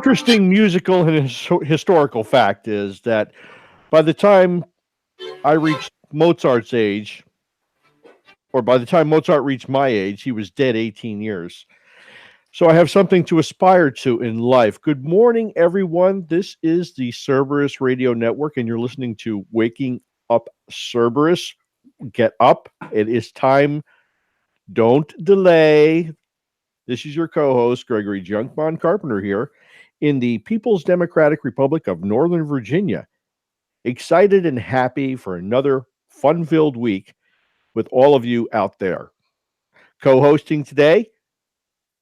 interesting musical and historical fact is that by the time I reached Mozart's age, or by the time Mozart reached my age, he was dead 18 years. So I have something to aspire to in life. Good morning, everyone. This is the Cerberus Radio Network, and you're listening to Waking Up Cerberus. Get up. It is time. Don't delay. This is your co host, Gregory Junkbond Carpenter, here in the People's Democratic Republic of Northern Virginia. Excited and happy for another fun filled week with all of you out there. Co hosting today,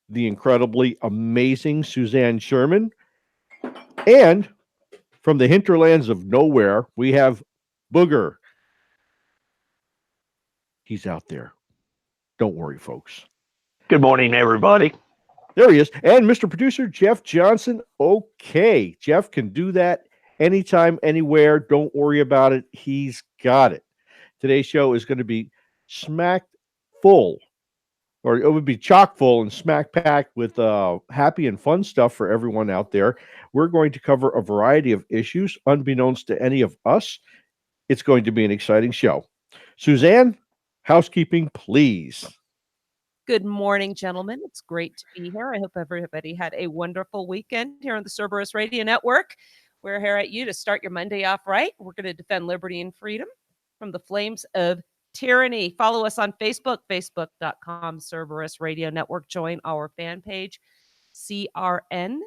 the incredibly amazing Suzanne Sherman. And from the hinterlands of nowhere, we have Booger. He's out there. Don't worry, folks. Good morning, everybody. There he is. And Mr. Producer, Jeff Johnson. Okay. Jeff can do that anytime, anywhere. Don't worry about it. He's got it. Today's show is going to be smacked full, or it would be chock full and smack packed with happy and fun stuff for everyone out there. We're going to cover a variety of issues unbeknownst to any of us. It's going to be an exciting show. Suzanne, housekeeping, please. Good morning, gentlemen. It's great to be here. I hope everybody had a wonderful weekend here on the Cerberus Radio Network. We're here at you to start your Monday off right. We're going to defend liberty and freedom from the flames of tyranny. Follow us on Facebook, facebook.com, Cerberus Radio Network. Join our fan page, CRN.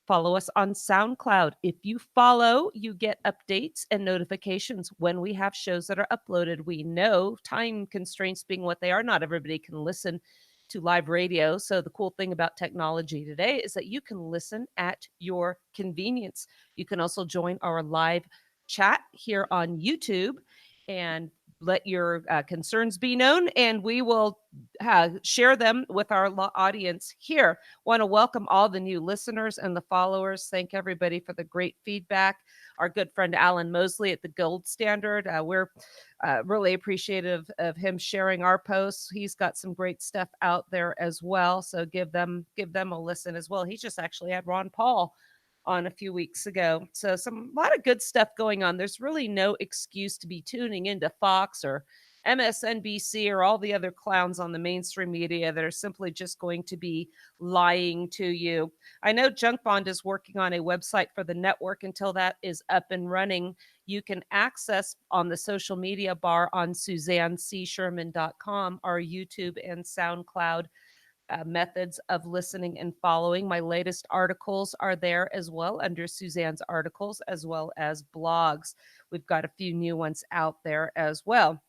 Follow us on SoundCloud. If you follow, you get updates and notifications when we have shows that are uploaded. We know time constraints being what they are, not everybody can listen to live radio. So the cool thing about technology today is that you can listen at your convenience. You can also join our live chat here on YouTube and let your concerns be known, and we will share them with our audience here. Want to welcome all the new listeners and the followers. Thank everybody for the great feedback. Our good friend Alan Mosley at the Gold Standard. We're really appreciative of him sharing our posts. He's got some great stuff out there as well. So give them a listen as well. He just actually had Ron Paul on a few weeks ago. So a lot of good stuff going on. There's really no excuse to be tuning into Fox or MSNBC or all the other clowns on the mainstream media that are simply just going to be lying to you. I know Junk Bond is working on a website for the network. Until that is up and running, you can access on the social media bar on SuzanneCSherman.com our YouTube and SoundCloud methods of listening and following. My latest articles are there as well under Suzanne's articles, as well as blogs. We've got a few new ones out there as well.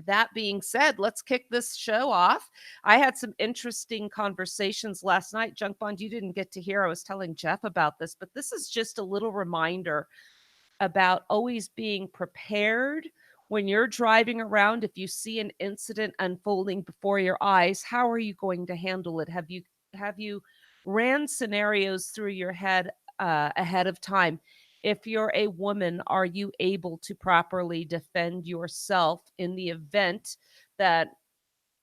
That being said, let's kick this show off. I had some interesting conversations last night. Junk Bond, you didn't get to hear. I was telling Jeff about this, but this is just a little reminder about always being prepared. When you're driving around, if you see an incident unfolding before your eyes, how are you going to handle it? Have you ran scenarios through your head ahead of time? If you're a woman, are you able to properly defend yourself in the event that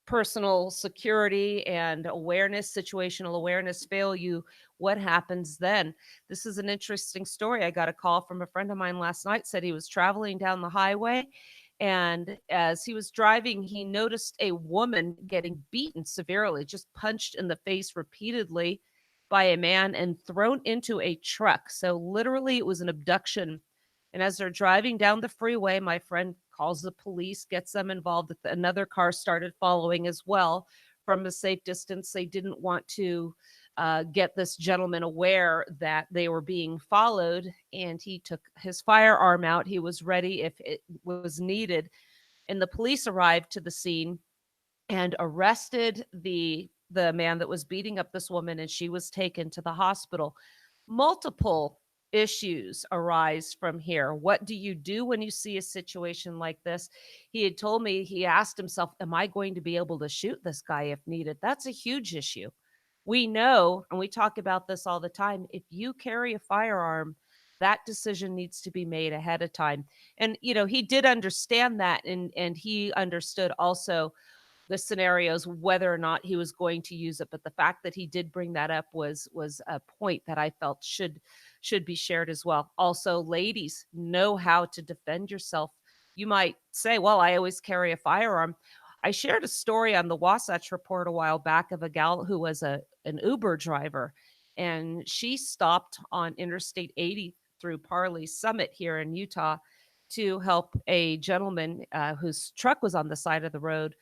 personal security and awareness, situational awareness fail you? What happens then? This is an interesting story. I got a call from a friend of mine last night, said he was traveling down the highway, and as he was driving, he noticed a woman getting beaten severely, just punched in the face repeatedly by a man and thrown into a truck. So literally it was an abduction. And as they're driving down the freeway, my friend calls the police, gets them involved. Another car started following as well from a safe distance. They didn't want to get this gentleman aware that they were being followed, and he took his firearm out. He was ready if it was needed. And the police arrived to the scene and arrested the man that was beating up this woman, and she was taken to the hospital. Multiple issues arise from here. What do you do when you see a situation like this? He had told me, he asked himself, am I going to be able to shoot this guy if needed? That's a huge issue. We know, and we talk about this all the time, if you carry a firearm, that decision needs to be made ahead of time. And, he did understand that. And he understood also the scenarios, whether or not he was going to use it. But the fact that he did bring that up was a point that I felt should be shared as well. Also, ladies, know how to defend yourself. You might say, well, I always carry a firearm. I shared a story on the Wasatch Report a while back of a gal who was an Uber driver, and she stopped on Interstate 80 through Parley Summit here in Utah to help a gentleman whose truck was on the side of the road.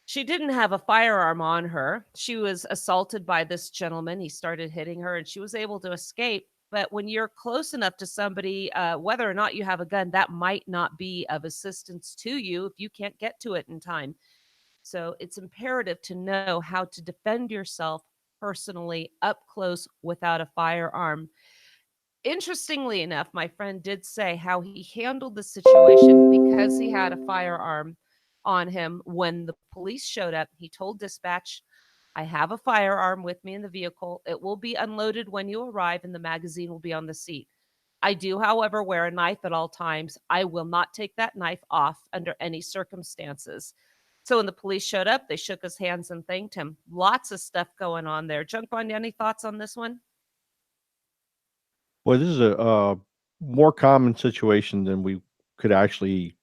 She didn't have a firearm on her. She was assaulted by this gentleman. He started hitting her, and she was able to escape. But when you're close enough to somebody, whether or not you have a gun, that might not be of assistance to you if you can't get to it in time. So it's imperative to know how to defend yourself personally up close without a firearm. Interestingly enough, my friend did say how he handled the situation because he had a firearm on him. When the police showed up, he told dispatch, I have a firearm with me in the vehicle. It will be unloaded when you arrive, and the magazine will be on the seat. I do, however, wear a knife at all times. I will not take that knife off under any circumstances. So when the police showed up, they shook his hands and thanked him. Lots of stuff going on there. Junkbond, any thoughts on this one? Well, this is a more common situation than we could actually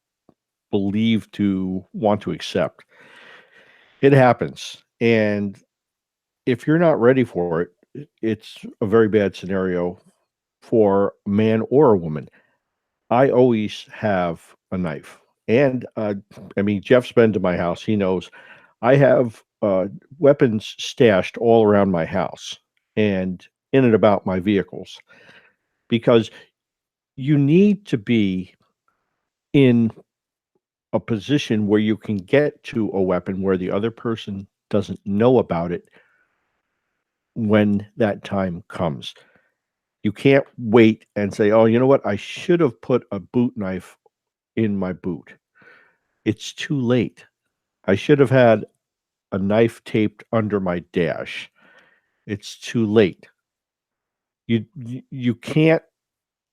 believe to want to accept. It happens. And if you're not ready for it, it's a very bad scenario for a man or a woman. I always have a knife. And I mean, Jeff's been to my house. He knows I have weapons stashed all around my house and in and about my vehicles because you need to be in a position where you can get to a weapon where the other person doesn't know about it when that time comes. You can't wait and say, "Oh, you know what? I should have put a boot knife in my boot." It's too late. I should have had a knife taped under my dash. It's too late. You can't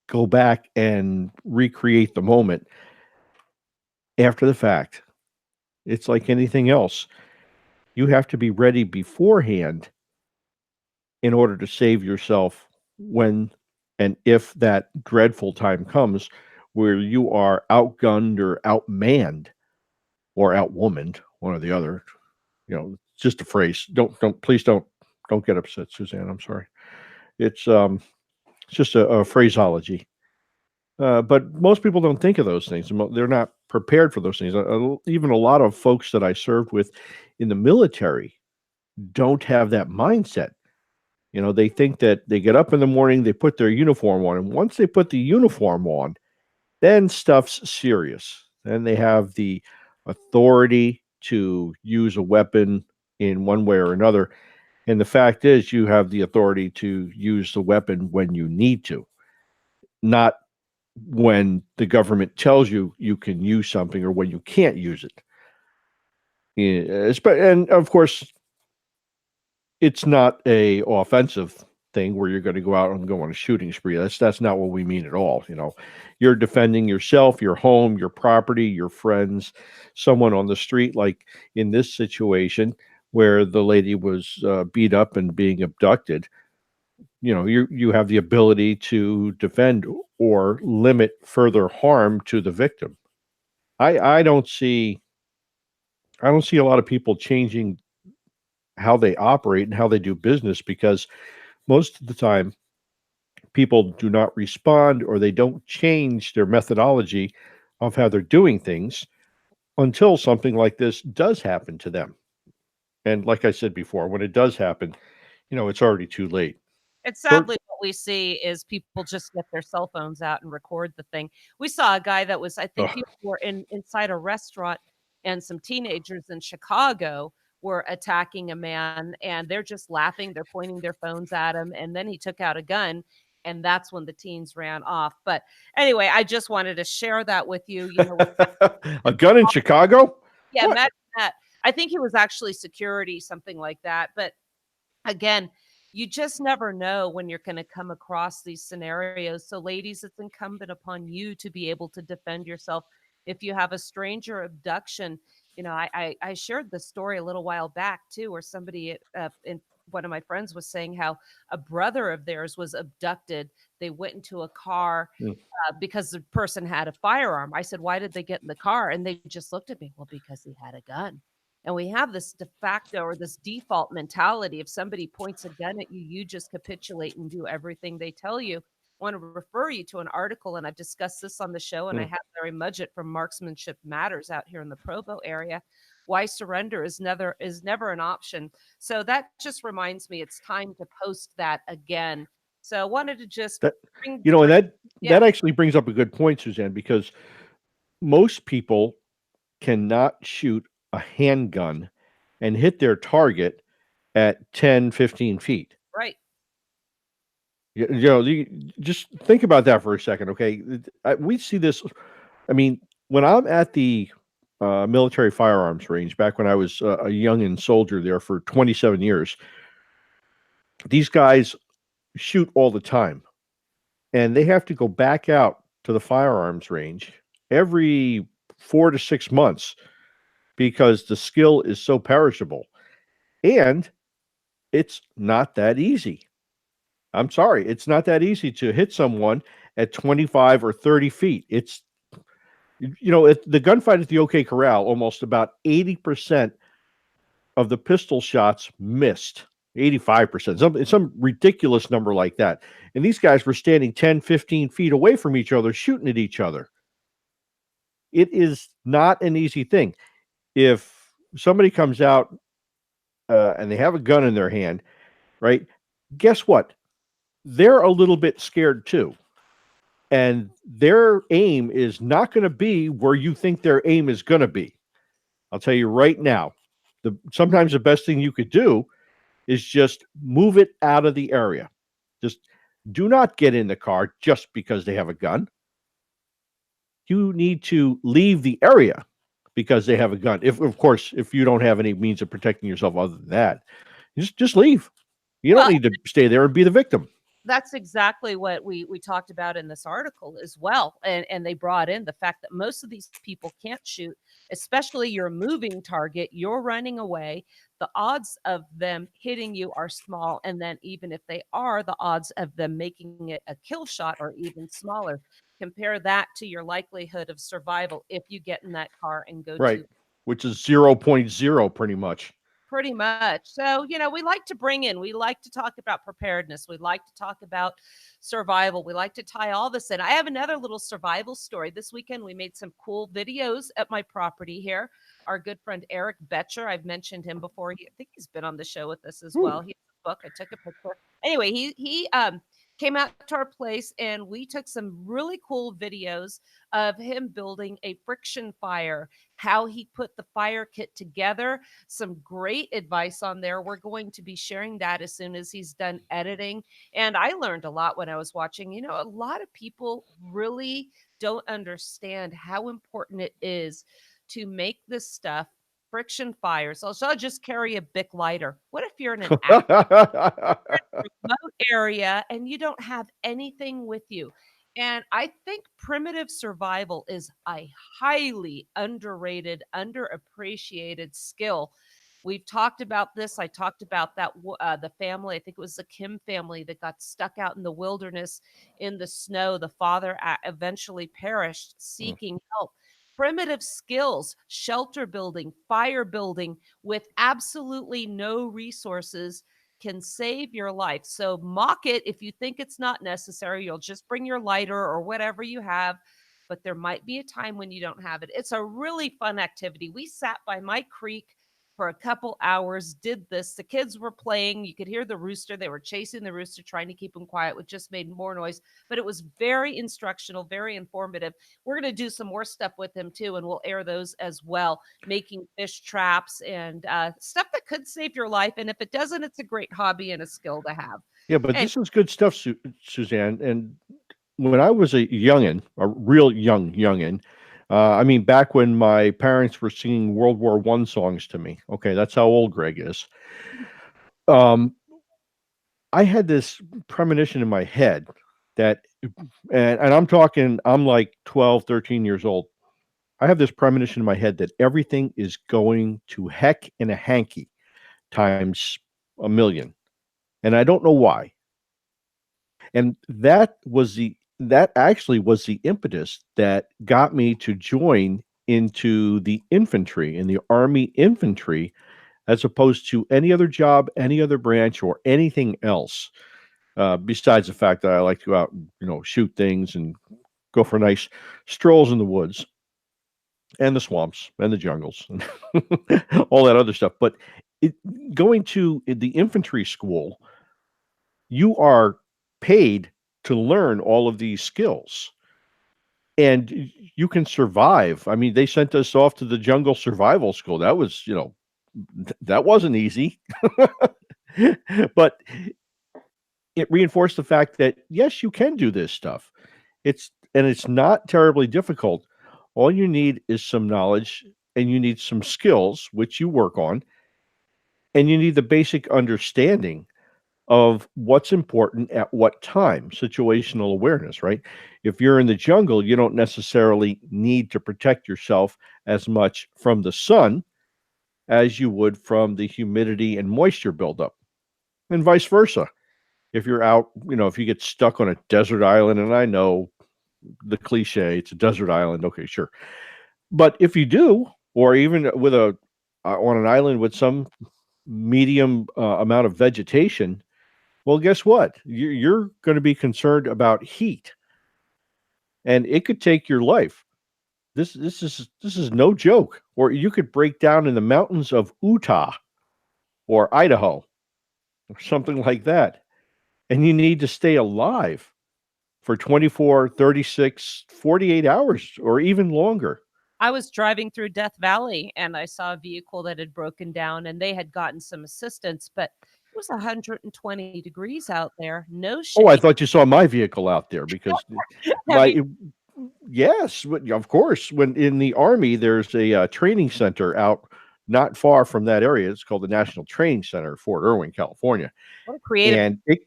go back and recreate the moment after the fact. It's like anything else. You have to be ready beforehand in order to save yourself when and if that dreadful time comes where you are outgunned or outmanned or outwomaned, one or the other. You know, just a phrase. Don't please don't get upset, Suzanne. I'm sorry. It's just a phraseology. But most people don't think of those things. They're not prepared for those things. Even a lot of folks that I served with in the military don't have that mindset. You know, they think that they get up in the morning, they put their uniform on, and once they put the uniform on, then stuff's serious. Then they have the authority to use a weapon in one way or another. And the fact is, you have the authority to use the weapon when you need to, not when the government tells you you can use something or when you can't use it. Yeah, and of course, it's not a offensive thing where you're going to go out and go on a shooting spree. That's not what we mean at all. You know, you're defending yourself, your home, your property, your friends, someone on the street. Like in this situation where the lady was beat up and being abducted, you know, you have the ability to defend or limit further harm to the victim. I don't see a lot of people changing how they operate and how they do business because most of the time people do not respond or they don't change their methodology of how they're doing things until something like this does happen to them. And like I said before, when it does happen, you know, it's already too late. It's Or sadly what we see is people just get their cell phones out and record the thing. We saw a guy that was, I think ugh. people were inside a restaurant, and some teenagers in Chicago were attacking a man, and they're just laughing. They're pointing their phones at him, and then he took out a gun, and that's when the teens ran off. But anyway, I just wanted to share that with you. You know, A gun in Chicago? yeah, What? imagine that. I think he was actually security, something like that. But again, you just never know when you're going to come across these scenarios. So, ladies, it's incumbent upon you to be able to defend yourself. If you have a stranger abduction, I shared the story a little while back too, where somebody in one of my friends was saying how a brother of theirs was abducted. They went into a car Mm. because the person had a firearm. I said, "Why did they get in the car?" And they just looked at me, "Well, because he had a gun." And we have this de facto or this default mentality. If somebody points a gun at you, you just capitulate and do everything they tell you. I want to refer you to an article, and I've discussed this on the show, and I Mm. have Larry Mudgett from Marksmanship Matters out here in the Provo area. Why surrender is never an option. So that just reminds me it's time to post that again. So I wanted to just That bring you know, and that yeah, that actually brings up a good point, Suzanne, because most people cannot shoot a handgun and hit their target at 10, 15 feet. right. Just think about that for a second, okay? We see this. I mean, when I'm at the military firearms range, back when I was a young and soldier there for 27 years, these guys shoot all the time, and they have to go back out to the firearms range every 4 to 6 months because the skill is so perishable, and it's not that easy. I'm sorry, it's not that easy to hit someone at 25 or 30 feet. At the gunfight at the OK Corral, almost about 80% of the pistol shots missed. 85%, some ridiculous number like that. And these guys were standing 10, 15 feet away from each other, shooting at each other. It is not an easy thing. If somebody comes out and they have a gun in their hand, right? Guess what? They're a little bit scared too. And their aim is not going to be where you think their aim is going to be. I'll tell you right now, sometimes the best thing you could do is just move it out of the area. Just do not get in the car just because they have a gun. You need to leave the area because they have a gun. If, of course, if you don't have any means of protecting yourself other than that, just leave. You don't Well, need to stay there and be the victim. that's exactly what we talked about in this article as well. And they brought in the fact that most of these people can't shoot, especially your moving target, you're running away. The odds of them hitting you are small. And then even if they are, the odds of them making it a kill shot are even smaller. Compare that to your likelihood of survival if you get in that car and go Right. to Which is 0.0 pretty much. pretty much. So, we like to we like to talk about preparedness. We like to talk about survival. We like to tie all this in. I have another little survival story. This weekend, we made some cool videos at my property here. Our good friend Eric Betcher, I've mentioned him before. I think he's been on the show with us as well. He has a book. I took a picture. Anyway, he came out to our place and we took some really cool videos of him building a friction fire, how he put the fire kit together, some great advice on there. We're going to be sharing that as soon as he's done editing. And I learned a lot when I was watching. A lot of people really don't understand how important it is to make this stuff friction fire. So I'll just carry a Bic lighter. What if you're in an remote area and you don't have anything with you? And I think primitive survival is a highly underrated, underappreciated skill. We've talked about this. I talked about that the family. I think it was the Kim family that got stuck out in the wilderness in the snow. The father eventually perished seeking help. Primitive skills, shelter building, fire building with absolutely no resources can save your life. So mock it if you think it's not necessary. You'll just bring your lighter or whatever you have, but there might be a time when you don't have it. It's a really fun activity. We sat by my creek for a couple hours, did this. The kids were playing. You could hear the rooster. They were chasing the rooster, trying to keep him quiet, which just made more noise. But it was very instructional, very informative. We're going to do some more stuff with him too, and we'll air those as well, making fish traps and stuff that could save your life. And if it doesn't, it's a great hobby and a skill to have. Yeah, but And this is good stuff, Suzanne. And when I was a youngin, a real youngin, I mean, back when my parents were singing World War I songs to me. Okay, that's how old Greg is. Um, I had this premonition in my head that, and I'm talking, I'm like 12, 13 years old. I have this premonition in my head that everything is going to heck in a hanky times a million. And I don't know why. And that actually was the impetus that got me to join into the infantry, in the Army infantry, as opposed to any other job, any other branch, or anything else. Besides the fact that I like to go out and shoot things and go for nice strolls in the woods and the swamps and the jungles and all that other stuff. But it, going to the infantry school, you are paid to learn all of these skills and you can survive. I mean, they sent us off to the jungle survival school. That was, that wasn't easy. But it reinforced the fact that yes, you can do this stuff. It's not terribly difficult. All you need is some knowledge and you need some skills which you work on, and you need the basic understanding of what's important at what time, situational awareness, right? If you're in the jungle, you don't necessarily need to protect yourself as much from the sun as you would from the humidity and moisture buildup, and vice versa. If you're out, if you get stuck on a desert island, and I know the cliche, it's a desert island, okay, sure. But if you do, or even with on an island with some medium amount of vegetation, well, guess what? You're going to be concerned about heat, and it could take your life. This is no joke. Or you could break down in the mountains of Utah or Idaho or something like that, and you need to stay alive for 24, 36, 48 hours or even longer. I was driving through Death Valley and I saw a vehicle that had broken down and they had gotten some assistance, but it was 120 degrees out there, no Oh, I shade. thought you saw my vehicle out there because Have you, my yes, of course. When in the Army, there's a training center out not far from that area. It's called the National Training Center, Fort Irwin, California. what a creative, And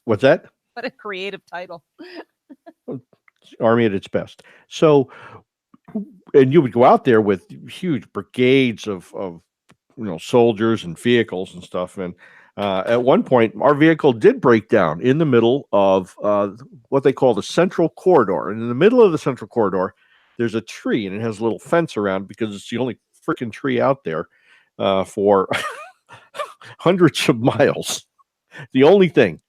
what's that? what a creative title. Army at its best. So, and you would go out there with huge brigades of soldiers and vehicles and stuff. And at one point, our vehicle did break down in the middle of what they call the central corridor. And in the middle of the central corridor, there's a tree, and it has a little fence around because it's the only freaking tree out there for hundreds of miles. The only thing,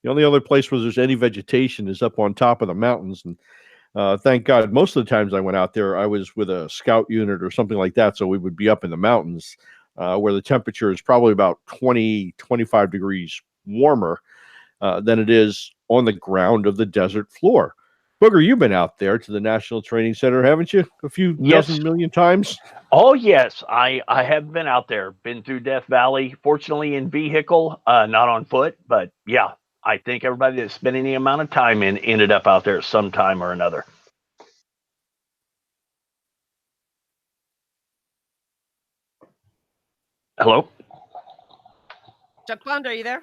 the only other place where there's any vegetation is up on top of the mountains. And thank God, most of the times I went out there, I was with a scout unit or something like that. So we would be up in the mountains where the temperature is probably about 20, 25 degrees warmer than it is on the ground of the desert floor. Booger, you've been out there to the National Training Center, haven't you? A few dozen million times? Oh, yes. I have been out there, been through Death Valley, fortunately in vehicle, not on foot. But yeah, I think everybody that spent any amount of time in ended up out there at some time or another. Hello? Chuck Bond, are you there?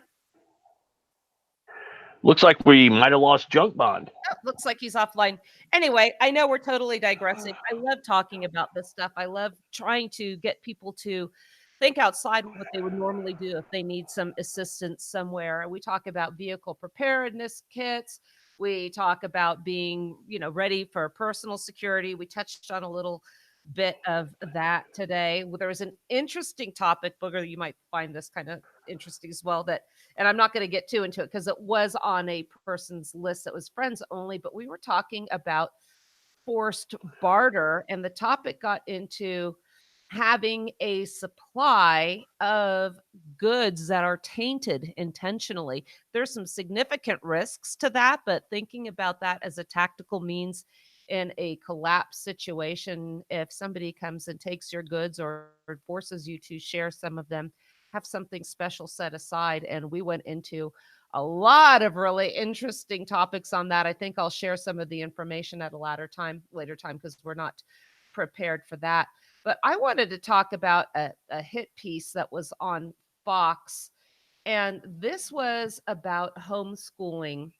Looks like we might have lost Junk Bond. Oh, looks like he's offline. Anyway, I know we're totally digressing. I love talking about this stuff. I love trying to get people to think outside what they would normally do if they need some assistance somewhere. We talk about vehicle preparedness kits. We talk about being, ready for personal security. We touched on a little bit of that today. There was an interesting topic, Booger. You might find this kind of interesting as well. And I'm not going to get too into it because it was on a person's list that was friends only. But we were talking about forced barter, and the topic got into having a supply of goods that are tainted intentionally. There's some significant risks to that, but thinking about that as a tactical means in a collapse situation, if somebody comes and takes your goods or forces you to share some of them, have something special set aside. And we went into a lot of really interesting topics on that. I think I'll share some of the information at a later time, because we're not prepared for that. But I wanted to talk about a hit piece that was on Fox, and this was about homeschooling.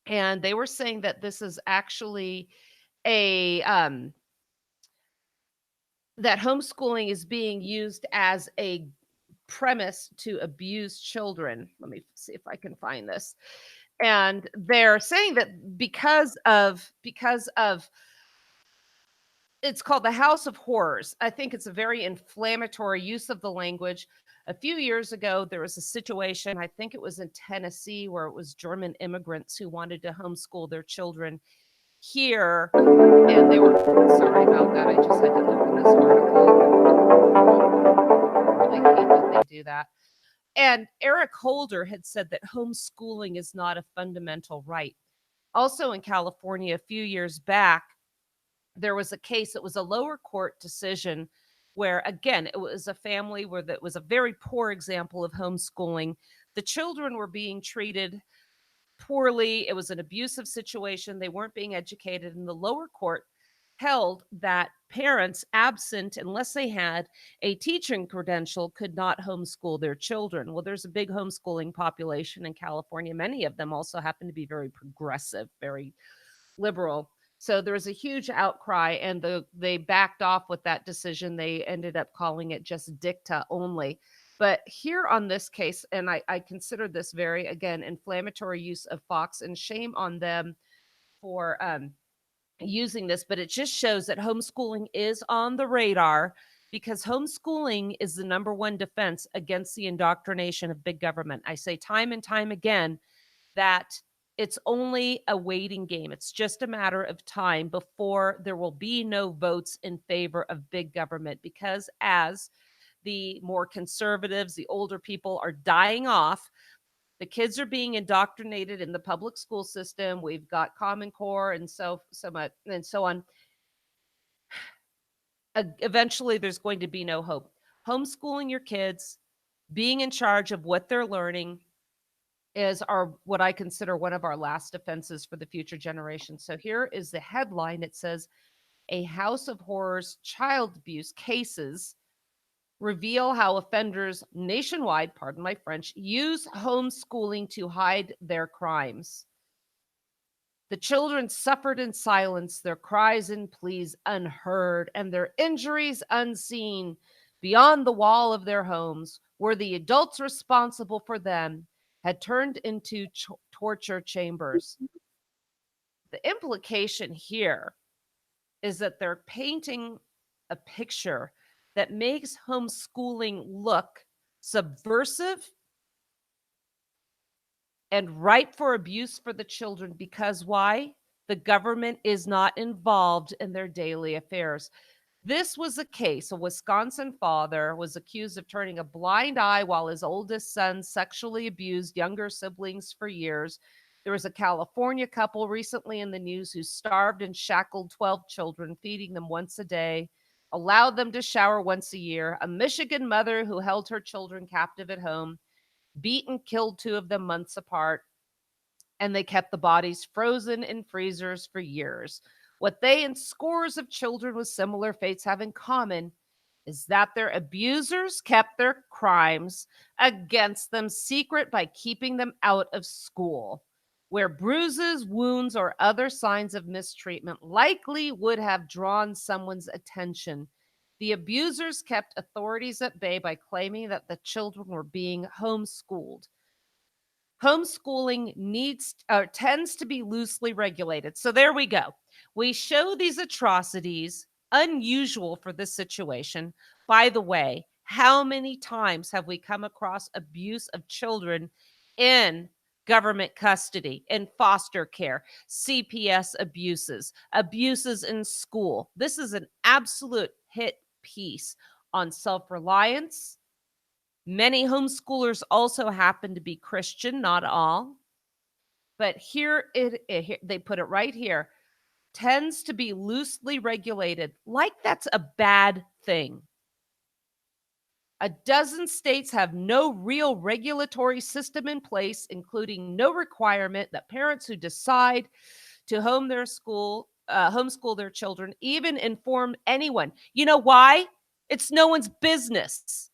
And they were saying that this is actually a that homeschooling is being used as a premise to abuse children. Let me see if I can find this. And they're saying that because of it's called the House of Horrors. I think it's a very inflammatory use of the language. A few years ago, there was a situation, I think it was in Tennessee, where it was German immigrants who wanted to homeschool their children here. And they were, sorry about that. I just had to open this article. I really hate that they do that. And Eric Holder had said that homeschooling is not a fundamental right. Also in California, a few years back, there was a case, it was a lower court decision where, again, it was a family where that was a very poor example of homeschooling. The children were being treated poorly. It was an abusive situation. They weren't being educated. And the lower court held that parents, absent unless they had a teaching credential, could not homeschool their children. Well, there's a big homeschooling population in California. Many of them also happen to be very progressive, very liberal. So there was a huge outcry, and they backed off with that decision. They ended up calling it just dicta only. But here on this case, and I consider this very, again, inflammatory use of Fox, and shame on them for using this, but it just shows that homeschooling is on the radar, because homeschooling is the number one defense against the indoctrination of big government. I say time and time again that it's only a waiting game. It's just a matter of time before there will be no votes in favor of big government, because as the more conservatives, the older people are dying off, the kids are being indoctrinated in the public school system. We've got Common Core and so much and so on. Eventually, there's going to be no hope. Homeschooling your kids, being in charge of what they're learning, is what I consider one of our last defenses for the future generations. So here is the headline. It says, "A House of Horrors child abuse cases reveal how offenders nationwide, pardon my French, use homeschooling to hide their crimes. The children suffered in silence, their cries and pleas unheard, and their injuries unseen beyond the wall of their homes, where the adults responsible for them had turned into torture chambers." The implication here is that they're painting a picture that makes homeschooling look subversive and ripe for abuse for the children, because why? The government is not involved in their daily affairs. This was a case. A Wisconsin father was accused of turning a blind eye while his oldest son sexually abused younger siblings for years. There was a California couple recently in the news who starved and shackled 12 children, feeding them once a day, allowed them to shower once a year. A Michigan mother who held her children captive at home, beat and killed two of them months apart, and they kept the bodies frozen in freezers for years. What they and scores of children with similar fates have in common is that their abusers kept their crimes against them secret by keeping them out of school, where bruises, wounds, or other signs of mistreatment likely would have drawn someone's attention. The abusers kept authorities at bay by claiming that the children were being homeschooled. Homeschooling tends to be loosely regulated. So there we go. We show these atrocities, unusual for this situation. By the way, how many times have we come across abuse of children in government custody, in foster care, CPS abuses in school? This is an absolute hit piece on self-reliance. Many homeschoolers also happen to be Christian, not all. But here they put it right here, tends to be loosely regulated, like that's a bad thing. A dozen states have no real regulatory system in place, including no requirement that parents who decide to homeschool their children even inform anyone. You know why? It's no one's business.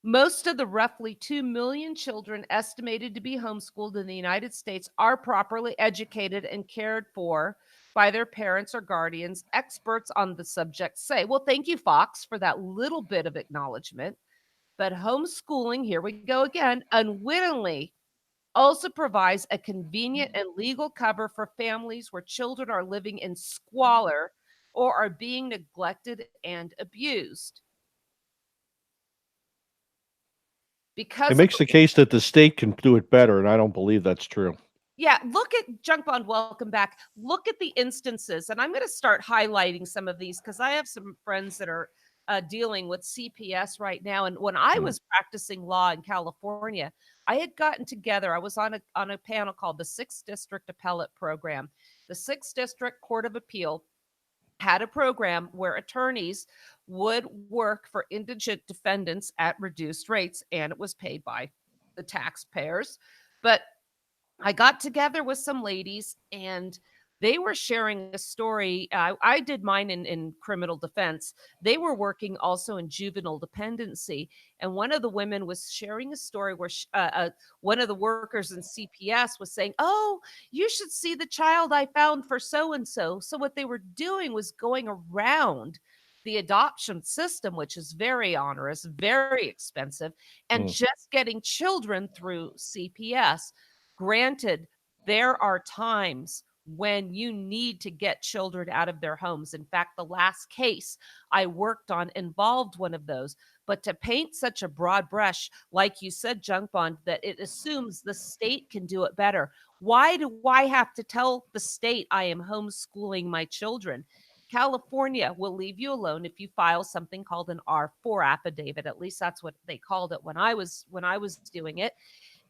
Most of the roughly 2 million children estimated to be homeschooled in the United States are properly educated and cared for by their parents or guardians, experts on the subject say. Well, thank you, Fox, for that little bit of acknowledgement. But homeschooling, here we go again, unwittingly also provides a convenient and legal cover for families where children are living in squalor or are being neglected and abused. It Because of makes the case that the state can do it better, and I don't believe that's true. Yeah, look at Junk Bond. Welcome back. Look at the instances, and I'm going to start highlighting some of these because I have some friends that are dealing with CPS right now. And when I Mm. was practicing law in California, I had gotten together. I was on a panel called the Sixth District Appellate Program. The Sixth District Court of Appeal had a program where attorneys would work for indigent defendants at reduced rates, and it was paid by the taxpayers. But I got together with some ladies and they were sharing a story. I did mine in criminal defense. They were working also in juvenile dependency. And one of the women was sharing a story where one of the workers in CPS was saying, "Oh, you should see the child I found for so and so." So, what they were doing was going around the adoption system, which is very onerous, very expensive, and Mm. just getting children through CPS. Granted, there are times when you need to get children out of their homes. In fact, the last case I worked on involved one of those. But to paint such a broad brush, like you said, Junk Bond, that it assumes the state can do it better. Why do I have to tell the state I am homeschooling my children? California will leave you alone if you file something called an R4 affidavit. At least that's what they called it when I was doing it.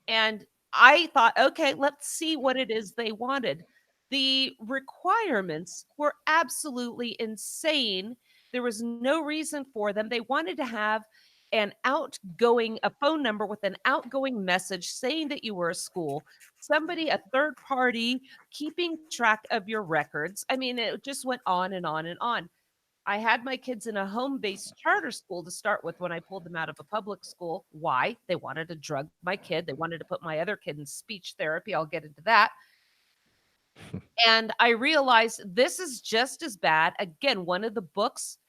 And I thought, okay, let's see what it is they wanted. The requirements were absolutely insane. There was no reason for them. They wanted to have a phone number with an outgoing message saying that you were a school, somebody, a third party keeping track of your records. I mean, it just went on and on and on. I had my kids in a home-based charter school to start with when I pulled them out of a public school. Why? They wanted to drug my kid. They wanted to put my other kid in speech therapy. I'll get into that. And I realized this is just as bad. Again, one of the books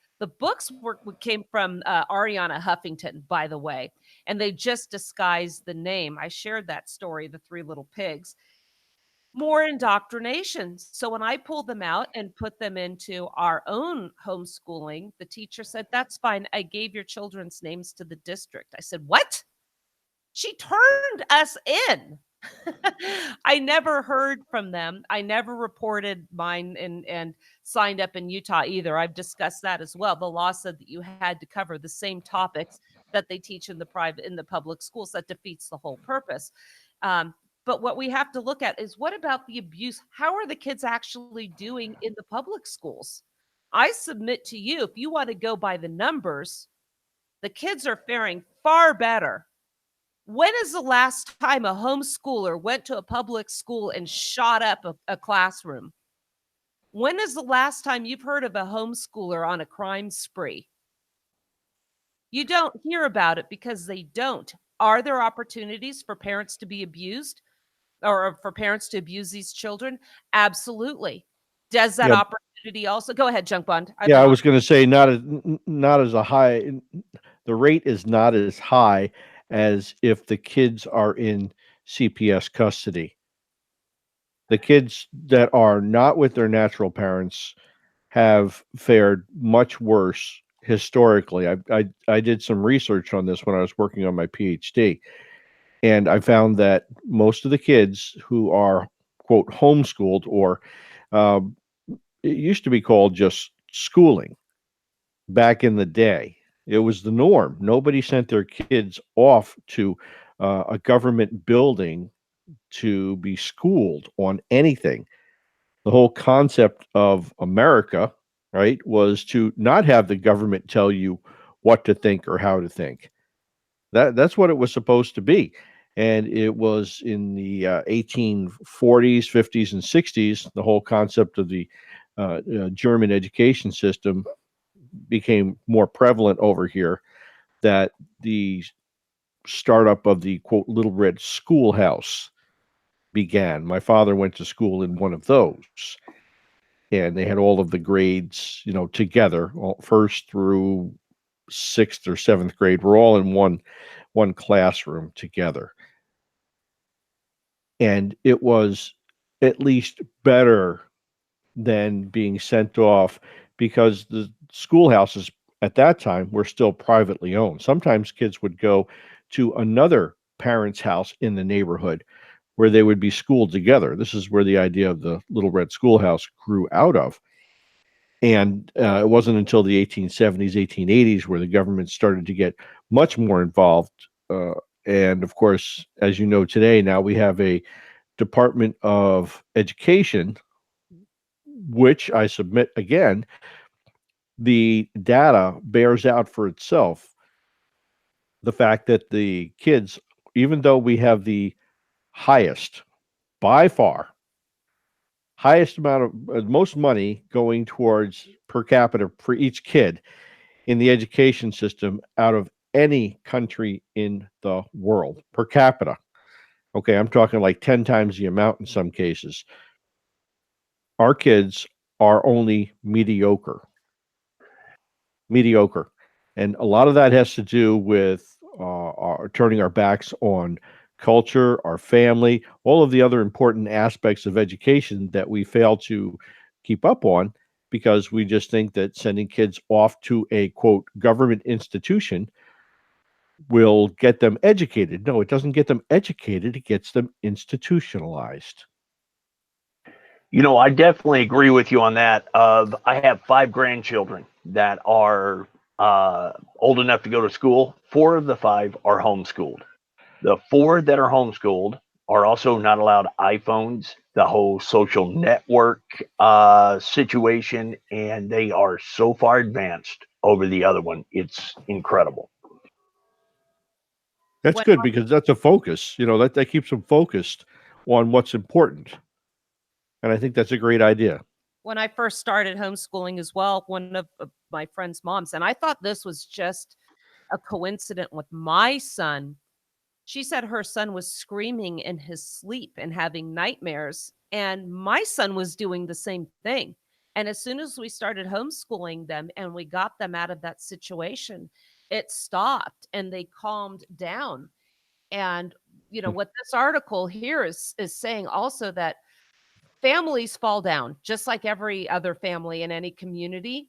came from Ariana Huffington, by the way, and they just disguised the name. I shared that story, The Three Little Pigs. More indoctrination. So when I pulled them out and put them into our own homeschooling, the teacher said, "That's fine. I gave your children's names to the district." I said, "What?" She turned us in. I never heard from them. I never reported mine and signed up in Utah either. I've discussed that as well. The law said that you had to cover the same topics that they teach in the public schools. That defeats the whole purpose. Um, but what we have to look at is, what about the abuse? How are the kids actually doing in the public schools? I submit to you, if you want to go by the numbers, the kids are faring far better. When is the last time a homeschooler went to a public school and shot up a classroom? When is the last time you've heard of a homeschooler on a crime spree? You don't hear about it because they don't. Are there opportunities for parents to be abused or for parents to abuse these children? Absolutely. Does that Yeah, opportunity also go ahead, Junk Bond? I've yeah. been I on. was going to say not as a high. The rate is not as high as if the kids are in CPS custody. The kids that are not with their natural parents have fared much worse historically. I did some research on this when I was working on my PhD, and I found that most of the kids who are quote homeschooled, or um, it used to be called just schooling back in the day. It was the norm. Nobody sent their kids off to a government building to be schooled on anything. The whole concept of America, right, was to not have the government tell you what to think or how to think. That's what it was supposed to be. And it was in the 1840s, 50s, and 60s, the whole concept of the German education system became more prevalent over here, that the startup of the quote little red schoolhouse began. My father went to school in one of those. and they had all of the grades, together, first through sixth or seventh grade. We're all in one classroom together, and it was at least better than being sent off, because the schoolhouses at that time were still privately owned. Sometimes kids would go to another parent's house in the neighborhood where they would be schooled together. This is where the idea of the Little Red Schoolhouse grew out of. And it wasn't until the 1870s, 1880s where the government started to get much more involved. And of course, as you know, today, now we have a Department of Education, which I submit again, the data bears out for itself the fact that the kids, even though we have the highest, by far, highest amount of most money going towards per capita for each kid in the education system out of any country in the world per capita. Okay, I'm talking like 10 times the amount in some cases. Our kids are only mediocre. Mediocre. And a lot of that has to do with turning our backs on culture, our family, all of the other important aspects of education that we fail to keep up on, because we just think that sending kids off to a quote government institution will get them educated. No, it doesn't get them educated, it gets them institutionalized. I definitely agree with you on that. I have 5 grandchildren that are old enough to go to school. 4 of the 5 are homeschooled. The 4 that are homeschooled are also not allowed iPhones, the whole social network situation, and they are so far advanced over the other one. It's incredible. That's When good, because that's a focus. That keeps them focused on what's important. And I think that's a great idea. when I first started homeschooling as well, one of my friend's moms, and I thought this was just a coincidence with my son. She said her son was screaming in his sleep and having nightmares, and my son was doing the same thing. And as soon as we started homeschooling them and we got them out of that situation, it stopped and they calmed down. And what this article here is saying also, that families fall down just like every other family in any community.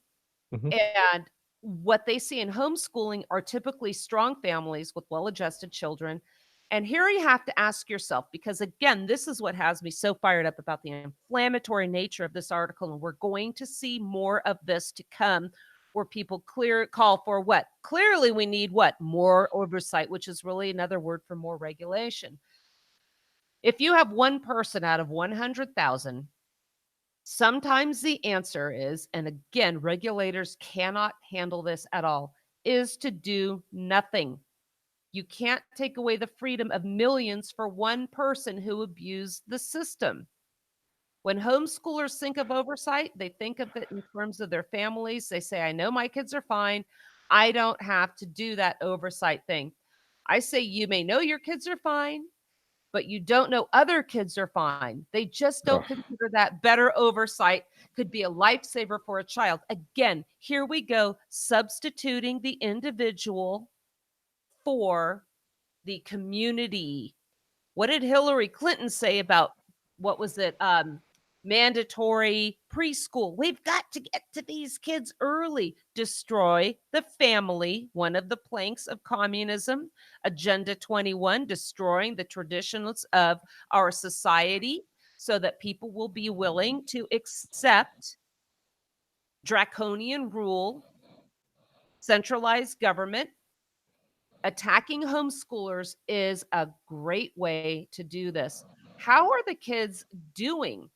Mhm. And what they see in homeschooling are typically strong families with well-adjusted children. And here you have to ask yourself, because again, this is what has me so fired up about the inflammatory nature of this article. And we're going to see more of this to come, where people call for what? Clearly, we need what? More oversight, which is really another word for more regulation. If you have one person out of 100,000, sometimes the answer is, and again, regulators cannot handle this at all, is to do nothing. You can't take away the freedom of millions for one person who abused the system. When homeschoolers think of oversight, they think of it in terms of their families. They say, I know my kids are fine. I don't have to do that oversight thing. I say, you may know your kids are fine, but you don't know other kids are fine. They just don't Ugh. consider that better oversight could be a lifesaver for a child. Again, here we go, substituting the individual for the community. What did Hillary Clinton say about, what was it? Mandatory preschool. We've got to get to these kids early. Destroy the family, one of the planks of communism. Agenda 21, destroying the traditions of our society so that people will be willing to accept draconian rule, centralized government. Attacking homeschoolers is a great way to do this. How are the kids doing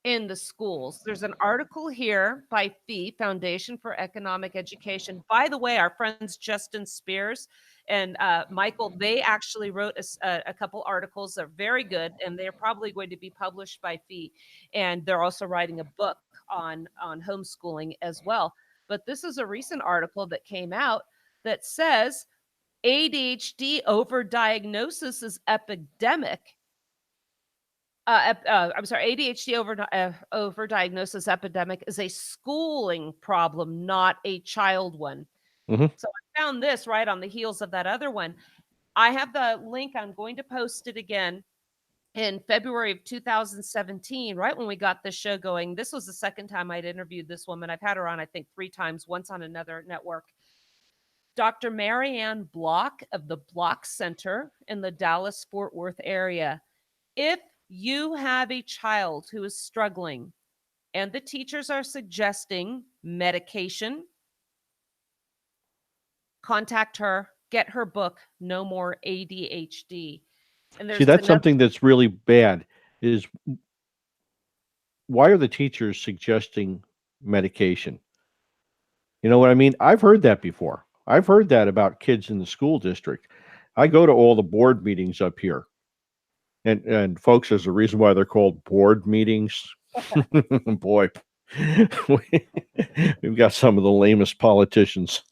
in the schools? There's an article here by Foundation for Economic Education. By the way, our friends Justin Spears and Michael, they actually wrote a couple articles that are very good, and they're probably going to be published by Fee. And they're also writing a book on homeschooling as well. But this is a recent article that came out that says ADHD overdiagnosis is epidemic. I'm sorry, ADHD overdiagnosis epidemic is a schooling problem, not a child one. Mhm. So I found this right on the heels of that other one. I have the link. I'm going to post it again. In February of 2017, right when we got this show going, this was the second time I'd interviewed this woman. I've had her on, I think, 3 times, once on another network. Dr. Marianne Block of the Block Center in the Dallas-Fort Worth area. If you have a child who is struggling and the teachers are suggesting medication, contact her, get her book, No More ADHD. And See, there's that's another, something that's really bad is why are the teachers suggesting medication? You know what I mean? I've heard that before. I've heard that about kids in the school district. I go to all the board meetings up here. And folks, there's a reason why they're called board meetings. Boy, we, we've got some of the lamest politicians.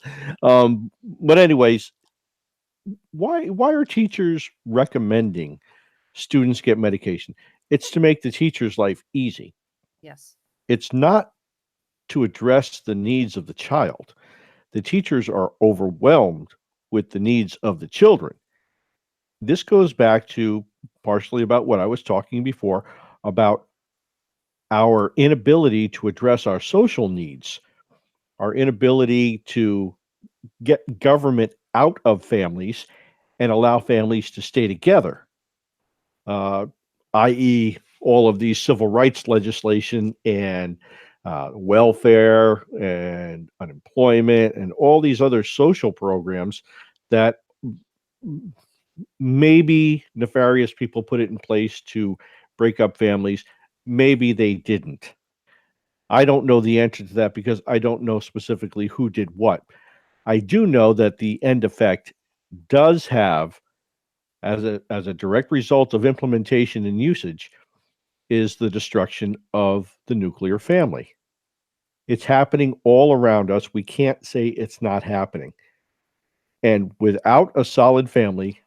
But anyways, why are teachers recommending students get medication? It's to make the teacher's life easy. yes. It's not to address the needs of the child. The teachers are overwhelmed with the needs of the children. This goes back to partially about what I was talking before about our inability to address our social needs, our inability to get government out of families and allow families to stay together, uh, i.e., all of these civil rights legislation and welfare and unemployment and all these other social programs that maybe nefarious people put it in place to break up families. Maybe they didn't. I don't know the answer to that because I don't know specifically who did what. I do know that the end effect does have, as a direct result of implementation and usage, is the destruction of the nuclear family. It's happening all around us. We can't say it's not happening. And without a solid family,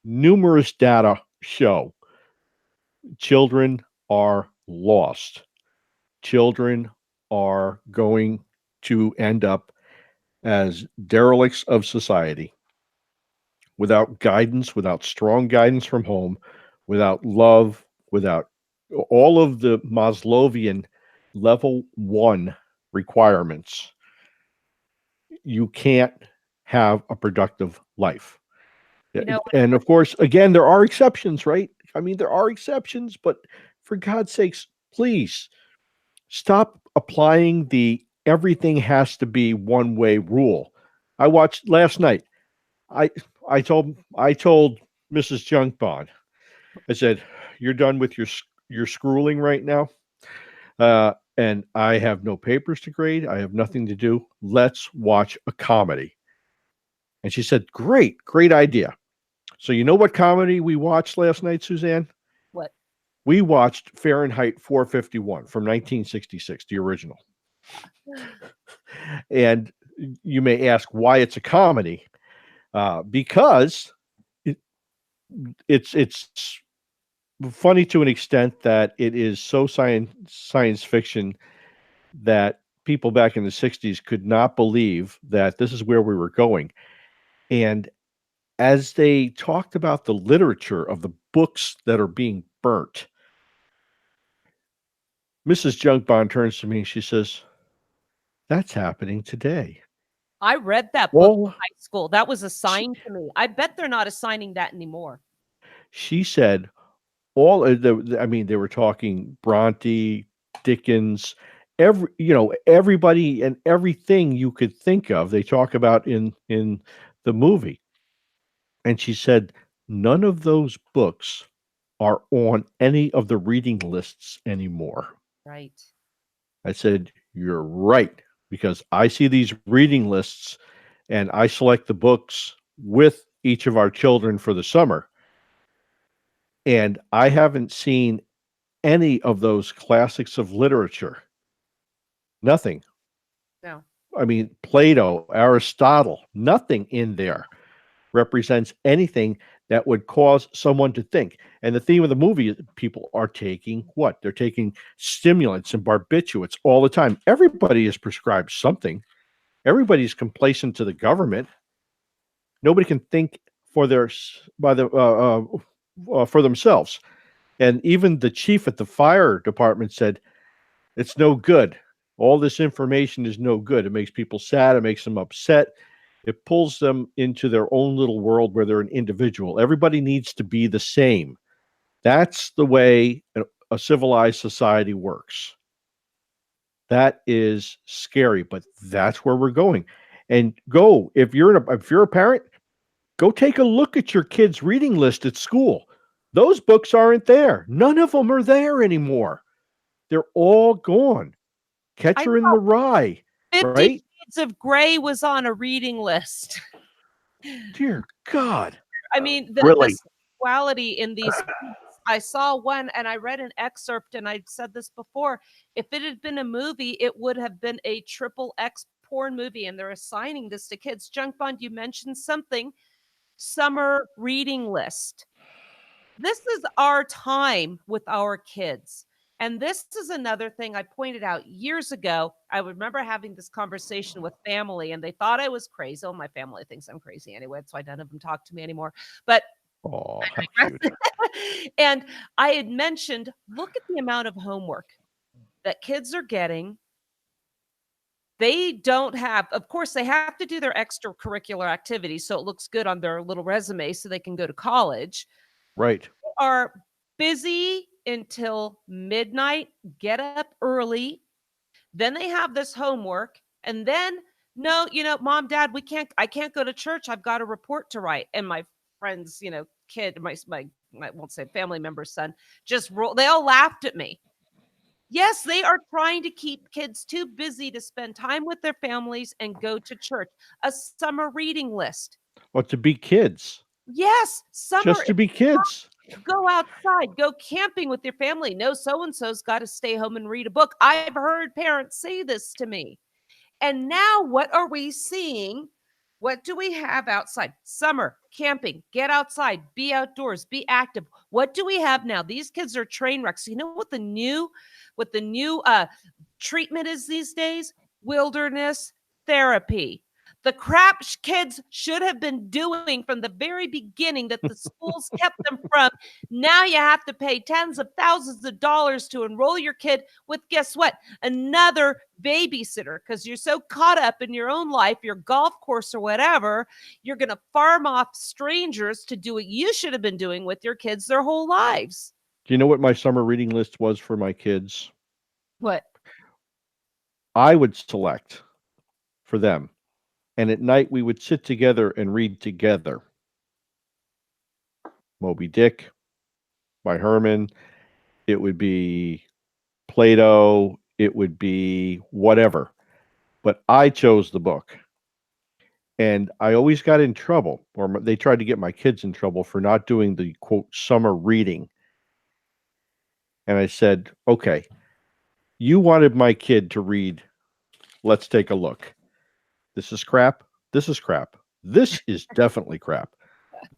numerous data show children are lost. Children are going to end up as derelicts of society without guidance, without strong guidance from home, without love, without all of the Maslowian level 1 requirements. You can't have a productive life. You know, And of course, again, there are exceptions, right? I mean, there are exceptions, but for God's sakes, please stop applying the everything has to be one way rule. I watched last night. I I told Mrs. Junkbond, I said, "You're done with your schooling right now, and I have no papers to grade. I have nothing to do. Let's watch a comedy." And she said, "Great idea." So you know what comedy we watched last night, Suzanne? what? We watched Fahrenheit 451 from 1966, the original. And you may ask why it's a comedy, because it, it's funny to an extent that it is so science fiction that people back in the 60s could not believe that this is where we were going. And as they talked about the literature of the books that are being burnt, Mrs. Junkbond turns to me and she says, "That's happening today." I read that book in All high school. That was she, assigned to me. I bet they're not assigning that anymore. she said, all of I mean, they were talking Bronte, Dickens, everybody and everything you could think of. They talk about in the movie, and she said none of those books are on any of the reading lists anymore. Right. I said, "You're right," because I see these reading lists and I select the books with each of our children for the summer. And I haven't seen any of those classics of literature. Nothing. No. I mean, Plato, Aristotle, nothing in there represents anything that would cause someone to think. And the theme of the movie is people are taking what? They're taking stimulants and barbiturates all the time. Everybody is prescribed something. Everybody's complacent to the government. Nobody can think for for themselves. And even the chief at the fire department said, it's no good. All this information is no good. It makes people sad. It makes them upset. It pulls them into their own little world where they're an individual. Everybody needs to be the same. That's the way a civilized society works. That is scary, but that's where we're going. And go, if you're a parent, go take a look at your kids' reading list at school. Those books aren't there. None of them are there anymore. They're all gone. Catcher in the Rye, 50 right? Shades of Grey was on a reading list. Dear God. I mean, Really? the sexuality in these books, I saw one and I read an excerpt, and I said this before. If it had been a movie, it would have been a triple X porn movie, and they're assigning this to kids. Junk Bond, you mentioned something. Summer reading list. This is our time with our kids. And this is another thing I pointed out years ago. I remember having this conversation with family, and they thought I was crazy. Oh, my family thinks I'm crazy anyway. That's why none of them talk to me anymore. But Oh, how cute. and I had mentioned, look at the amount of homework that kids are getting. They don't have, of course, they have to do their extracurricular activities so it looks good on their little resume so they can go to college. Right. They are busy until midnight, get up early. Then they have this homework. And then, no, mom, dad, I can't go to church. I've got a report to write. And my friend's, kid, my I won't say family member's son, they all laughed at me. Yes, they are trying to keep kids too busy to spend time with their families and go to church. A summer reading list. Well, to be kids. Yes, summer. Just to be kids. Go outside, go camping with your family. No, so-and-so's got to stay home and read a book. I've heard parents say this to me. And now what are we seeing? What do we have outside? Summer, camping, get outside, be outdoors, be active. What do we have now? These kids are train wrecks. You know what the new treatment is these days? Wilderness therapy. The crap kids should have been doing from the very beginning that the schools kept them from. Now you have to pay tens of thousands of dollars to enroll your kid with, guess what? Another babysitter, because you're so caught up in your own life, your golf course or whatever, you're going to farm off strangers to do what you should have been doing with your kids their whole lives. Do you know what my summer reading list was for my kids? What? I would select for them. And at night, we would sit together and read together. Moby Dick by Herman. It would be Plato. It would be whatever. But I chose the book. And I always got in trouble, or they tried to get my kids in trouble for not doing the, quote, summer reading. And I said, okay, you wanted my kid to read. Let's take a look. This is crap. This is crap. This is definitely crap.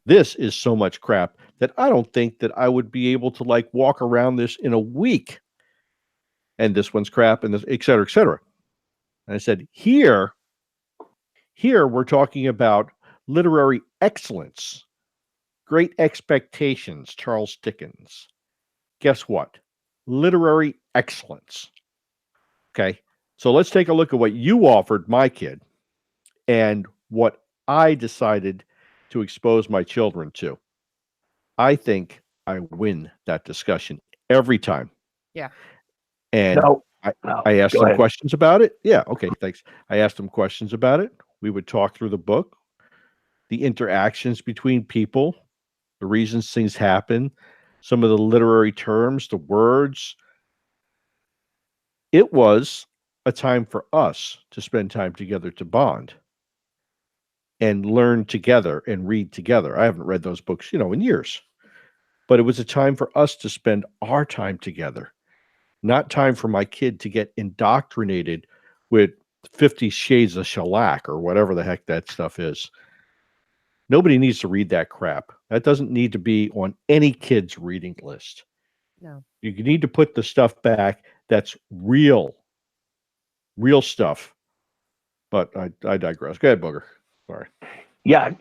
This is so much crap that I don't think that I would be able to walk around this in a week. And this one's crap, and this, et cetera, et cetera. And I said, here we're talking about literary excellence, great expectations, Charles Dickens. Guess what? Literary excellence. Okay. So let's take a look at what you offered my kid and what I decided to expose my children to. I think I win that discussion every time. Yeah. And I asked them questions about it. Yeah. Okay. Thanks. I asked them questions about it. We would talk through the book, the interactions between people, the reasons things happen, some of the literary terms, the words. It was a time for us to spend time together to bond and learn together and read together. I haven't read those books, in years. But it was a time for us to spend our time together, not time for my kid to get indoctrinated with 50 Shades of Shellac or whatever the heck that stuff is. Nobody needs to read that crap. That doesn't need to be on any kid's reading list. No. You need to put the stuff back that's real stuff. But I digress. Go ahead, Booger. Sorry. Yeah,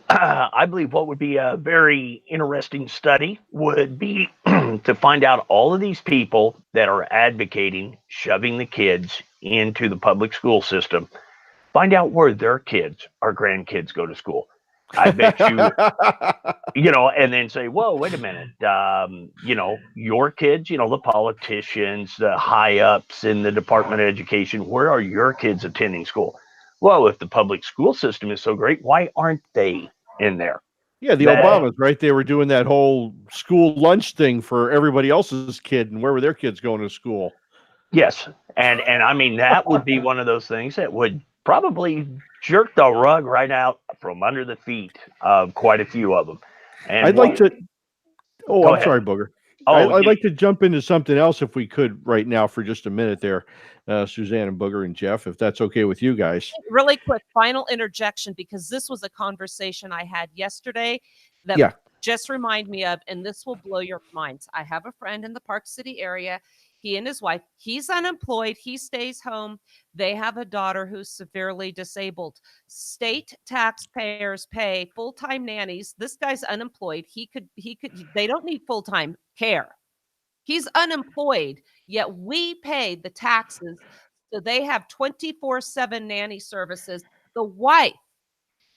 I believe what would be a very interesting study would be to find out all of these people that are advocating shoving the kids into the public school system. Find out where their kids or grandkids go to school. I bet you, and then say, whoa, wait a minute. Your kids, the politicians, the high ups in the Department of Education, where are your kids attending school? Well, if the public school system is so great, why aren't they in there? Yeah, the Obamas, right? They were doing that whole school lunch thing for everybody else's kid, and where were their kids going to school? Yes, and I mean that would be one of those things that would probably jerk the rug right out from under the feet of quite a few of them. And I'd like to. Oh, Go I'm ahead. sorry, Booger. Oh, I'd like to jump into something else if we could right now for just a minute there, Suzanne and Booger and Jeff, if that's okay with you guys. Really quick, final interjection, because this was a conversation I had yesterday that just remind me of, and this will blow your minds. I have a friend in the Park City area. He and his wife, he's unemployed. He stays home. They have a daughter who's severely disabled. State taxpayers pay full-time nannies. This guy's unemployed. They don't need full-time care. He's unemployed, yet we pay the taxes. So they have 24/7 nanny services. The wife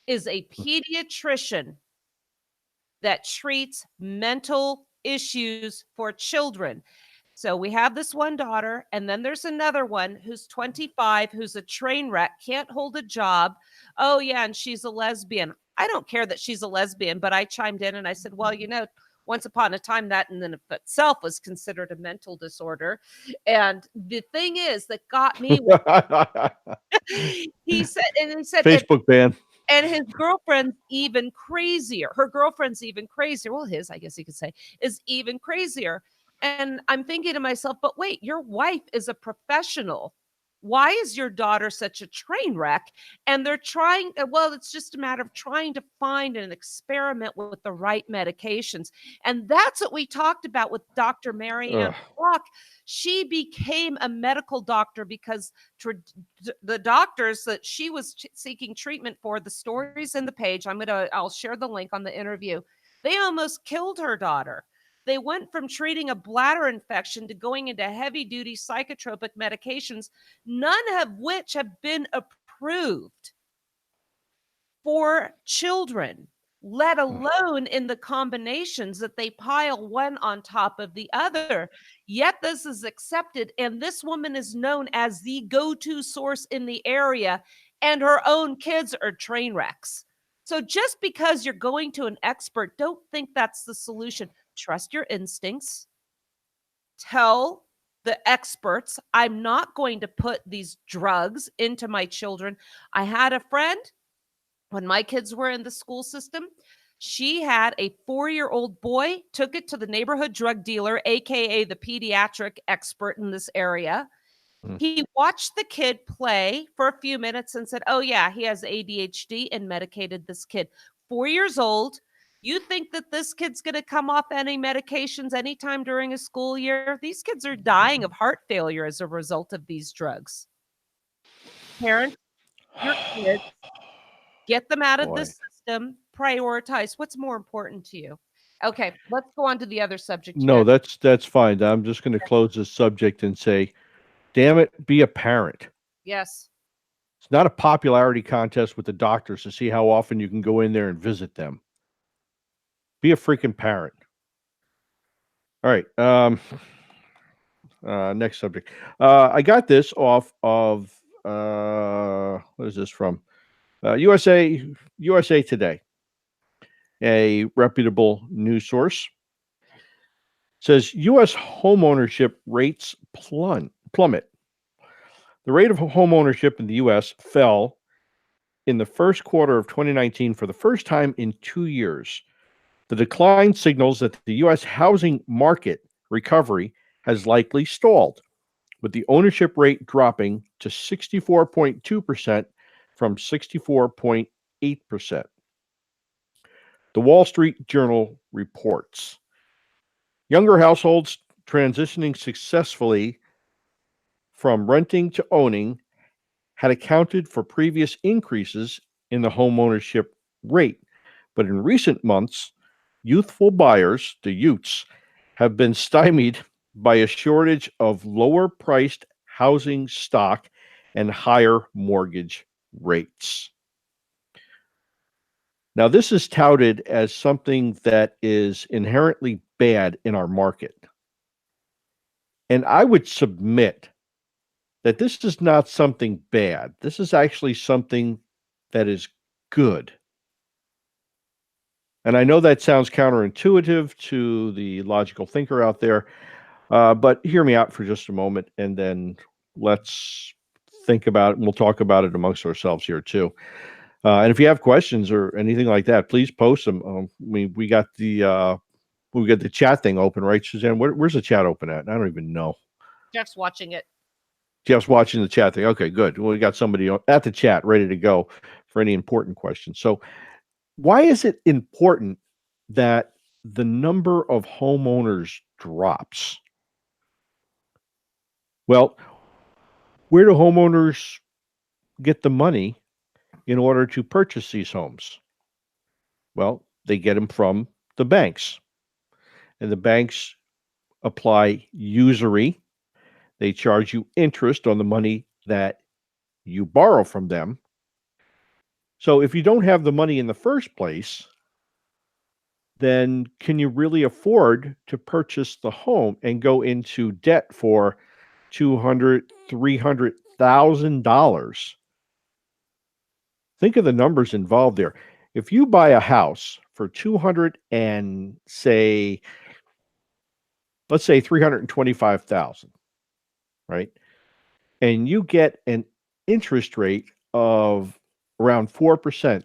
is a pediatrician that treats mental issues for children. So we have this one daughter, and then there's another one who's 25, who's a train wreck, can't hold a job. Oh, yeah, and she's a lesbian. I don't care that she's a lesbian, but I chimed in and I said, well, once upon a time, that in and of itself was considered a mental disorder. And the thing is that got me he said Facebook ban. And his girlfriend's even crazier. Her girlfriend's even crazier. Well, his, I guess you could say, is even crazier. And I'm thinking to myself, but wait, your wife is a professional. Why is your daughter such a train wreck? And they're trying, well, it's just a matter of trying to find and experiment with the right medications. And that's what we talked about with Dr. Mary Ann Block. She became a medical doctor because the doctors that she was seeking treatment for, the stories in the page, I'll share the link on the interview. They almost killed her daughter. They went from treating a bladder infection to going into heavy-duty psychotropic medications, none of which have been approved for children, let alone in the combinations that they pile one on top of the other. Yet this is accepted, and this woman is known as the go-to source in the area, and her own kids are train wrecks. So just because you're going to an expert, don't think that's the solution. Trust your instincts. Tell the experts, I'm not going to put these drugs into my children. I had a friend when my kids were in the school system. She had a 4-year-old boy, took it to the neighborhood drug dealer, aka the pediatric expert in this area. He watched the kid play for a few minutes and said, oh, yeah, he has ADHD, and medicated this kid. 4 years old. You think that this kid's going to come off any medications anytime during a school year? These kids are dying of heart failure as a result of these drugs. Parents, your kids, get them out of the system. Prioritize what's more important to you. Okay, let's go on to the other subject. No, that's fine. I'm just going to close this subject and say, damn it, be a parent. Yes. It's not a popularity contest with the doctors to see how often you can go in there and visit them. Be a freaking parent. All right. Next subject. I got this off of what is this from? USA Today, a reputable news source. Says U.S. homeownership rates plummet. The rate of homeownership in the U.S. fell in the first quarter of 2019 for the first time in 2 years. The decline signals that the U.S. housing market recovery has likely stalled, with the ownership rate dropping to 64.2% from 64.8%. The Wall Street Journal reports younger households transitioning successfully from renting to owning had accounted for previous increases in the homeownership rate. But in recent months, youthful buyers, the Utes, have been stymied by a shortage of lower priced housing stock and higher mortgage rates. Now, this is touted as something that is inherently bad in our market. And I would submit that this is not something bad. This is actually something that is good. And I know that sounds counterintuitive to the logical thinker out there, but hear me out for just a moment and then let's think about it. And we'll talk about it amongst ourselves here too. And if you have questions or anything like that, please post them. We got the chat thing open, right, Suzanne? Where's the chat open at? I don't even know. Jeff's watching it. Jeff's watching the chat thing. Okay, good. Well, we got somebody at the chat ready to go for any important questions. So, why is it important that the number of homeowners drops? Well, where do homeowners get the money in order to purchase these homes? Well, they get them from the banks, and the banks apply usury. They charge you interest on the money that you borrow from them. So if you don't have the money in the first place, then can you really afford to purchase the home and go into debt for $200,000-$300,000? Think of the numbers involved there. If you buy a house for 200 and let's say 325,000, right? And you get an interest rate of around 4%.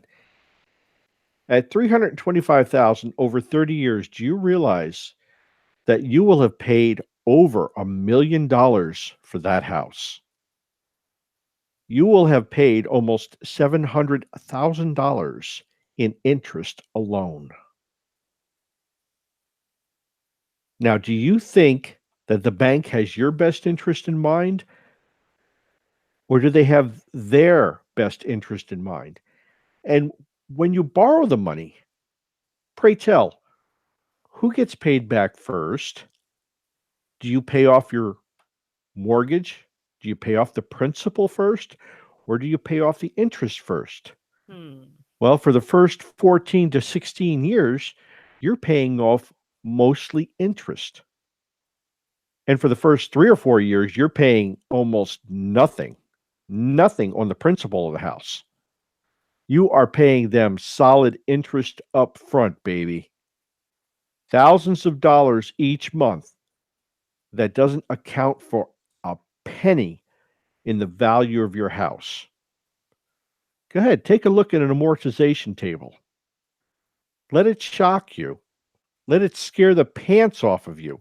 At 325,000 over 30 years, do you realize that you will have paid over $1 million for that house? You will have paid almost $700,000 in interest alone. Now, do you think that the bank has your best interest in mind? Or do they have their best interest in mind? And when you borrow the money, pray tell, who gets paid back first? Do you pay off your mortgage? Do you pay off the principal first? Or do you pay off the interest first? Well, for the first 14 to 16 years, you're paying off mostly interest. And for the first 3 or 4 years, you're paying almost nothing on the principal of the house. You are paying them solid interest up front, baby. Thousands of dollars each month that doesn't account for a penny in the value of your house. Go ahead, take a look at an amortization table. Let it shock you. Let it scare the pants off of you.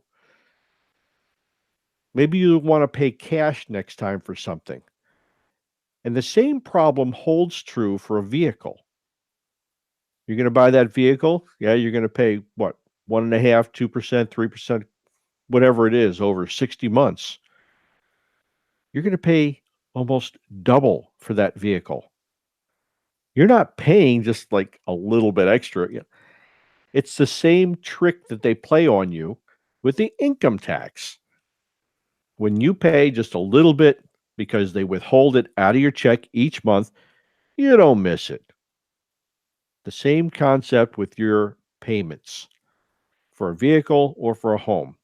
Maybe you want to pay cash next time for something. And the same problem holds true for a vehicle. You're going to buy that vehicle. Yeah, you're going to pay what? 1.5%, 2%, 3%, whatever it is over 60 months. You're going to pay almost double for that vehicle. You're not paying just like a little bit extra. It's the same trick that they play on you with the income tax. When you pay just a little bit because they withhold it out of your check each month, you don't miss it. The same concept with your payments for a vehicle or for a home.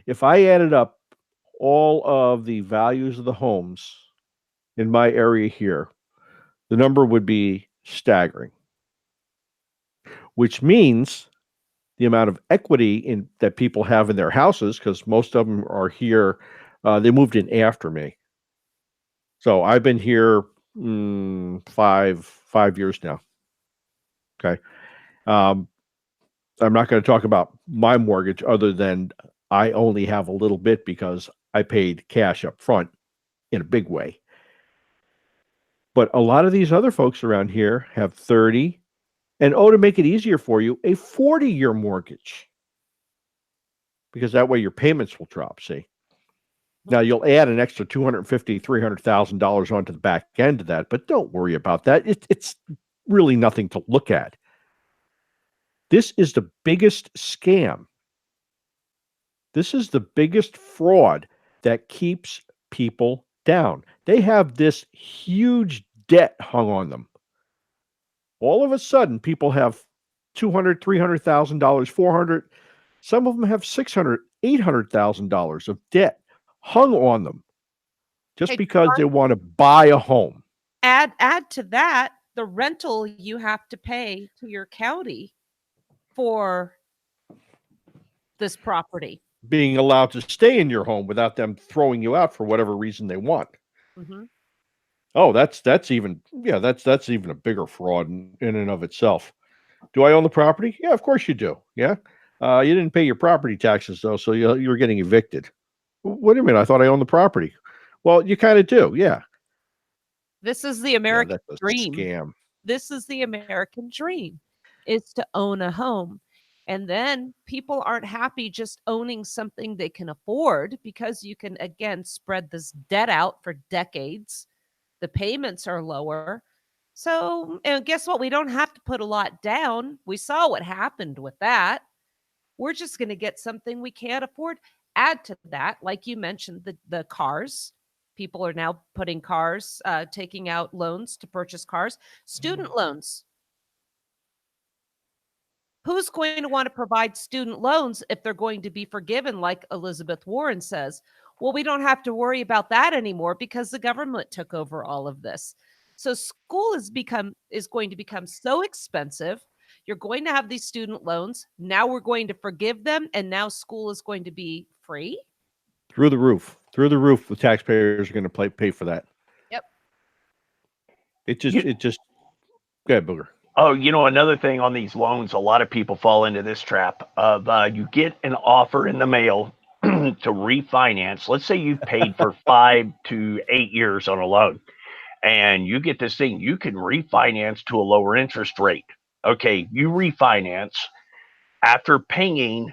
If I added up all of the values of the homes in my area here, the number would be staggering, which means the amount of equity that people have in their houses, because most of them are here, they moved in after me. So I've been here 5 years now. Okay. I'm not going to talk about my mortgage other than I only have a little bit because I paid cash up front in a big way. But a lot of these other folks around here have 30, And to make it easier for you, a 40-year mortgage. Because that way your payments will drop, see? Now you'll add an extra $250,000, $300,000 onto the back end of that, but don't worry about that. It's really nothing to look at. This is the biggest scam. This is the biggest fraud that keeps people down. They have this huge debt hung on them. All of a sudden, people have $200,000, $300,000, $400,000. Some of them have $600,000, $800,000 of debt hung on them just because they want to buy a home. Add to that the rental you have to pay to your county for this property. Being allowed to stay in your home without them throwing you out for whatever reason they want. Mm-hmm. Oh, that's even a bigger fraud in and of itself. Do I own the property? Yeah, of course you do. Yeah, you didn't pay your property taxes though, so you were getting evicted. Wait a minute, I thought I owned the property. Well, you kind of do. Yeah. This is the American dream. Scam. This is the American dream, is to own a home. And then people aren't happy just owning something they can afford, because you can, again, spread this debt out for decades. The payments are lower. So, and guess what? We don't have to put a lot down. We saw what happened with that. We're just going to get something we can't afford. Add to that, like you mentioned, the cars. People are now putting cars, taking out loans to purchase cars. Student loans. Who's going to want to provide student loans if they're going to be forgiven, like Elizabeth Warren says? Well, we don't have to worry about that anymore because the government took over all of this. So school is going to become so expensive. You're going to have these student loans. Now we're going to forgive them, and now school is going to be free. Through the roof. The taxpayers are going to pay for that. Yep. It just. Go ahead, Booger. Oh, another thing on these loans, a lot of people fall into this trap of you get an offer in the mail to refinance. Let's say you've paid for 5 to 8 years on a loan, and you get this thing. You can refinance to a lower interest rate. Okay, you refinance after making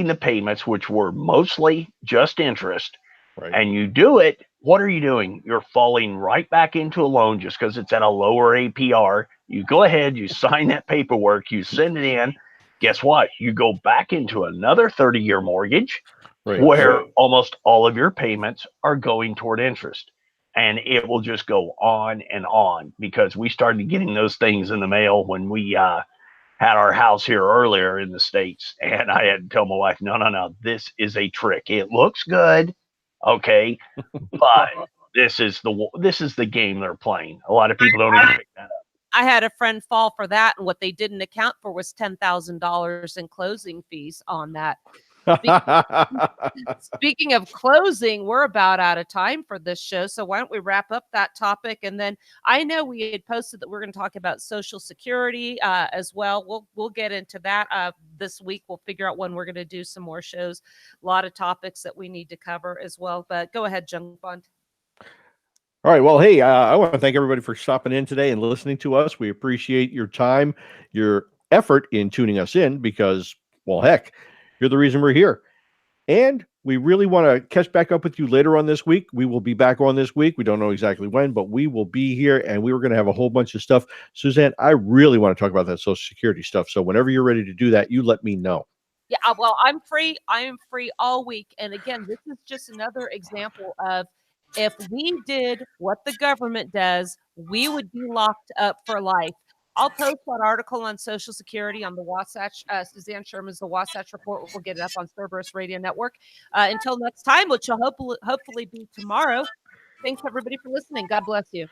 the payments, which were mostly just interest, right, and you do it. What are you doing? You're falling right back into a loan just because it's at a lower APR. You go ahead, you sign that paperwork, you send it in. Guess what? You go back into another 30-year mortgage, right, where almost all of your payments are going toward interest. And it will just go on and on, because we started getting those things in the mail when we had our house here earlier in the States. And I had to tell my wife, no, this is a trick. It looks good. Okay, but this is the game they're playing. A lot of people don't even pick that up. I had a friend fall for that, and what they didn't account for was $10,000 in closing fees on that. Speaking of closing, we're about out of time for this show, so why don't we wrap up that topic? And then I know we had posted that we're going to talk about Social Security as well. We'll get into that this week. We'll figure out when we're going to do some more shows. A lot of topics that we need to cover as well. But go ahead, Junk Bond. All right. Well, hey, I want to thank everybody for stopping in today and listening to us. We appreciate your time, your effort in tuning us in, because, well, heck, you're the reason we're here. And we really want to catch back up with you later on this week. We will be back on this week. We don't know exactly when, but we will be here, and we were going to have a whole bunch of stuff. Suzanne, I really want to talk about that Social Security stuff. So whenever you're ready to do that, you let me know. Yeah, well, I'm free. I am free all week. And again, this is just another example of, if we did what the government does, we would be locked up for life. I'll post that article on Social Security on the Wasatch, Suzanne Sherman's The Wasatch Report. We'll get it up on Cerberus Radio Network. Until next time, which will hopefully be tomorrow. Thanks, everybody, for listening. God bless you.